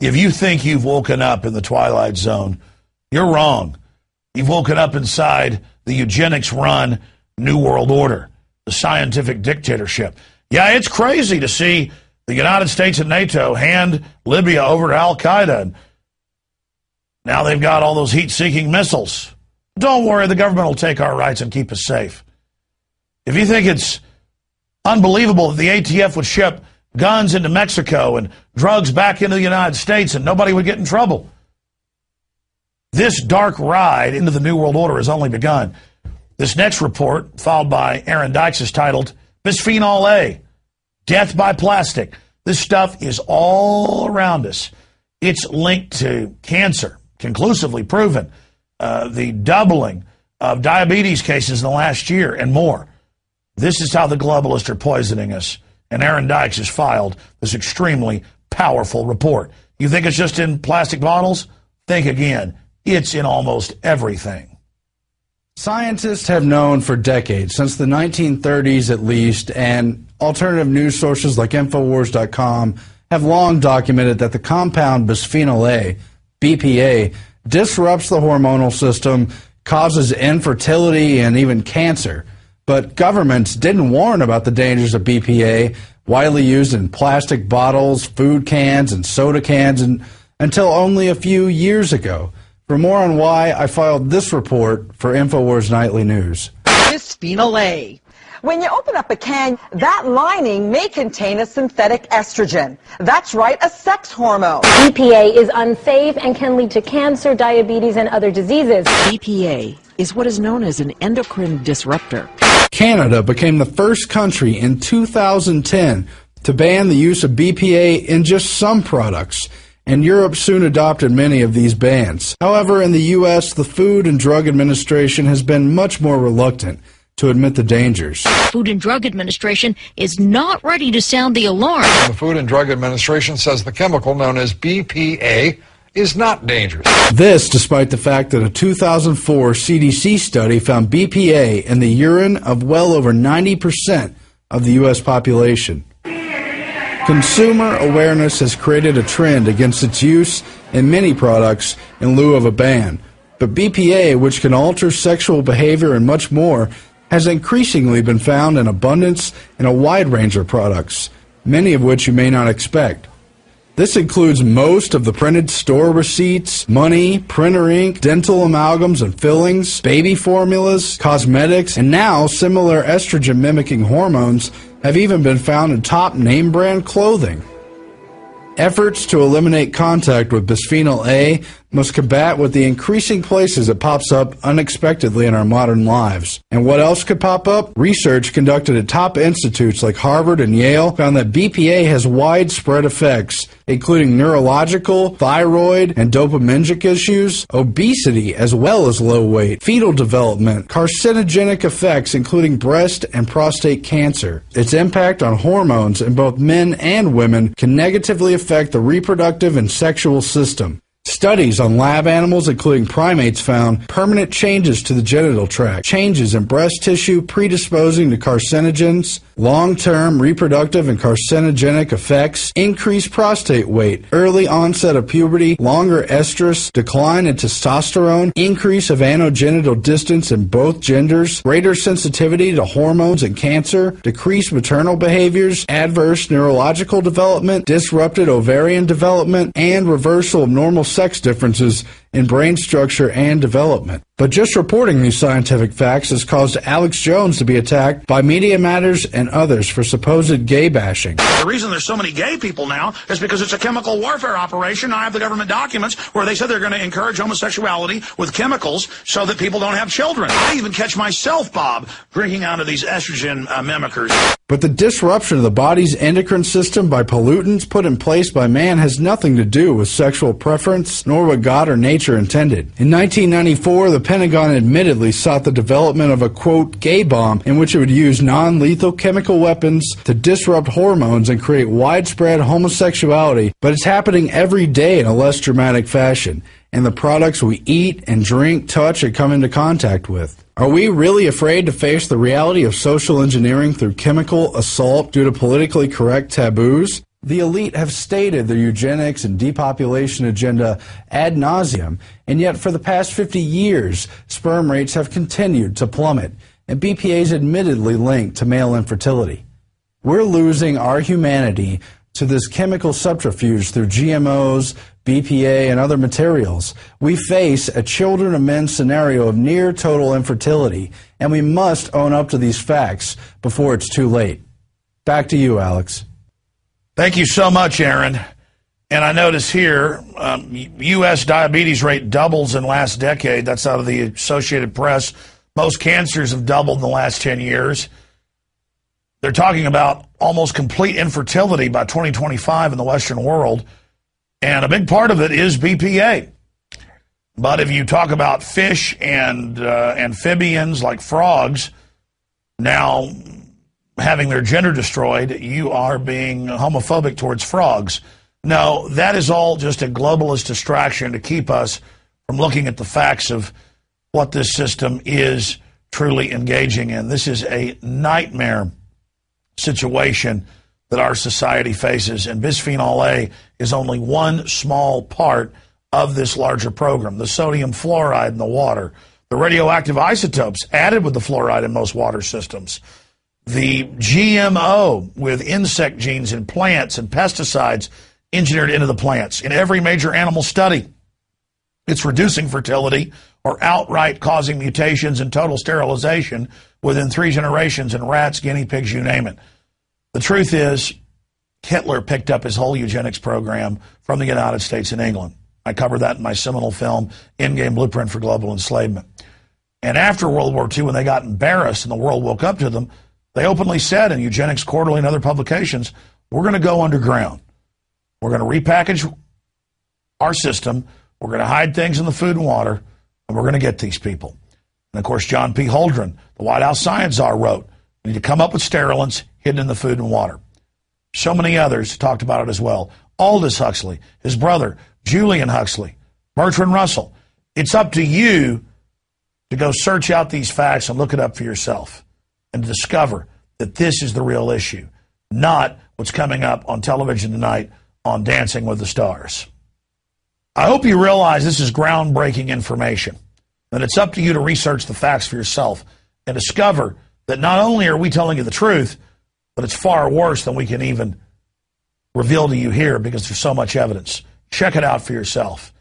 If you think you've woken up in the Twilight Zone, you're wrong. You've woken up inside the eugenics-run New World Order, the scientific dictatorship. Yeah, it's crazy to see the United States and NATO hand Libya over to al-Qaeda. And now they've got all those heat-seeking missiles. Don't worry, the government will take our rights and keep us safe. If you think it's unbelievable that the ATF would ship guns into Mexico and drugs back into the United States and nobody would get in trouble, this dark ride into the New World Order has only begun. This next report, filed by aaroen-dykes, is titled Bisphenol-A, Death by Plastic. This stuff is all around us. It's linked to cancer, conclusively proven. The doubling of diabetes cases in the last year and more. This is how the globalists are poisoning us. And aaroen-dykes has filed this extremely powerful report. You think it's just in plastic bottles? Think again. It's in almost everything. Scientists have known for decades, since the 1930s at least, and alternative news sources like Infowars.com have long documented that the compound bisphenol-A, BPA, disrupts the hormonal system, causes infertility and even cancer. But governments didn't warn about the dangers of BPA, widely used in plastic bottles, food cans, and soda cans, until only a few years ago. For more on why, I filed this report for Infowars Nightly News. Bisphenol-A. When you open up a can, that lining may contain a synthetic estrogen. That's right, a sex hormone. BPA is unsafe and can lead to cancer, diabetes, and other diseases. BPA is what is known as an endocrine disruptor. Canada became the first country in 2010 to ban the use of BPA in just some products, and Europe soon adopted many of these bans. However, in the U.S., the Food and Drug Administration has been much more reluctant to admit the dangers. Food and Drug Administration is not ready to sound the alarm. The Food and Drug Administration says the chemical known as BPA is not dangerous. This despite the fact that a 2004 CDC study found BPA in the urine of well over 90% of the U.S. population. Consumer awareness has created a trend against its use in many products in lieu of a ban. But BPA, which can alter sexual behavior and much more, has increasingly been found in abundance in a wide range of products, many of which you may not expect. This includes most of the printed store receipts, money, printer ink, dental amalgams and fillings, baby formulas, cosmetics, and now similar estrogen-mimicking hormones have even been found in top name-brand clothing. Efforts to eliminate contact with bisphenol-A must combat with the increasing places it pops up unexpectedly in our modern lives. And what else could pop up? Research conducted at top institutes like Harvard and Yale found that BPA has widespread effects, including neurological, thyroid, and dopaminergic issues, obesity as well as low weight, fetal development, carcinogenic effects including breast and prostate cancer. Its impact on hormones in both men and women can negatively affect the reproductive and sexual system. Studies on lab animals, including primates, found permanent changes to the genital tract, changes in breast tissue predisposing to carcinogens, long-term reproductive and carcinogenic effects, increased prostate weight, early onset of puberty, longer estrus, decline in testosterone, increase of anogenital distance in both genders, greater sensitivity to hormones and cancer, decreased maternal behaviors, adverse neurological development, disrupted ovarian development, and reversal of normal sex differences in brain structure and development. But just reporting these scientific facts has caused Alex Jones to be attacked by Media Matters and others for supposed gay bashing. The reason there's so many gay people now is because it's a chemical warfare operation. I have the government documents where they said they're going to encourage homosexuality with chemicals so that people don't have children. I even catch myself, Bob, drinking out of these estrogen mimickers. But the disruption of the body's endocrine system by pollutants put in place by man has nothing to do with sexual preference, nor what God or nature intended. In 1994, the Pentagon admittedly sought the development of a, quote, gay bomb in which it would use non-lethal chemical weapons to disrupt hormones and create widespread homosexuality, but it's happening every day in a less dramatic fashion, and the products we eat and drink, touch, and come into contact with. Are we really afraid to face the reality of social engineering through chemical assault due to politically correct taboos? The elite have stated their eugenics and depopulation agenda ad nauseum, and yet for the past 50 years, sperm rates have continued to plummet, and BPA is admittedly linked to male infertility. We're losing our humanity to this chemical subterfuge through GMOs, BPA, and other materials. We face a children of men scenario of near total infertility, and we must own up to these facts before it's too late. Back to you, Alex. Thank you so much, Aaron. And I notice here, U.S. diabetes rate doubles in last decade. That's out of the Associated Press. Most cancers have doubled in the last 10 years. They're talking about almost complete infertility by 2025 in the Western world. And a big part of it is BPA. But if you talk about fish and amphibians like frogs now having their gender destroyed, you are being homophobic towards frogs. No, that is all just a globalist distraction to keep us from looking at the facts of what this system is truly engaging in. This is a nightmare situation that our society faces, and bisphenol-A is only one small part of this larger program. The sodium fluoride in the water, the radioactive isotopes added with the fluoride in most water systems, the GMO with insect genes in plants and pesticides engineered into the plants. In every major animal study, it's reducing fertility or outright causing mutations and total sterilization within 3 generations in rats, guinea pigs, you name it. The truth is, Hitler picked up his whole eugenics program from the United States and England. I covered that in my seminal film, Endgame Blueprint for Global Enslavement. And after World War II, when they got embarrassed and the world woke up to them, they openly said in Eugenics Quarterly and other publications, we're going to go underground. We're going to repackage our system. We're going to hide things in the food and water, and we're going to get these people. And, of course, j-p-holdren, the White House science czar, wrote, we need to come up with sterilants hidden in the food and water. So many others talked about it as well. Aldous Huxley, his brother, Julian Huxley, Betram-Russell. It's up to you to go search out these facts and look it up for yourself and discover that this is the real issue, not what's coming up on television tonight on Dancing with the Stars. I hope you realize this is groundbreaking information, that it's up to you to research the facts for yourself and discover that not only are we telling you the truth, but it's far worse than we can even reveal to you here because there's so much evidence. Check it out for yourself.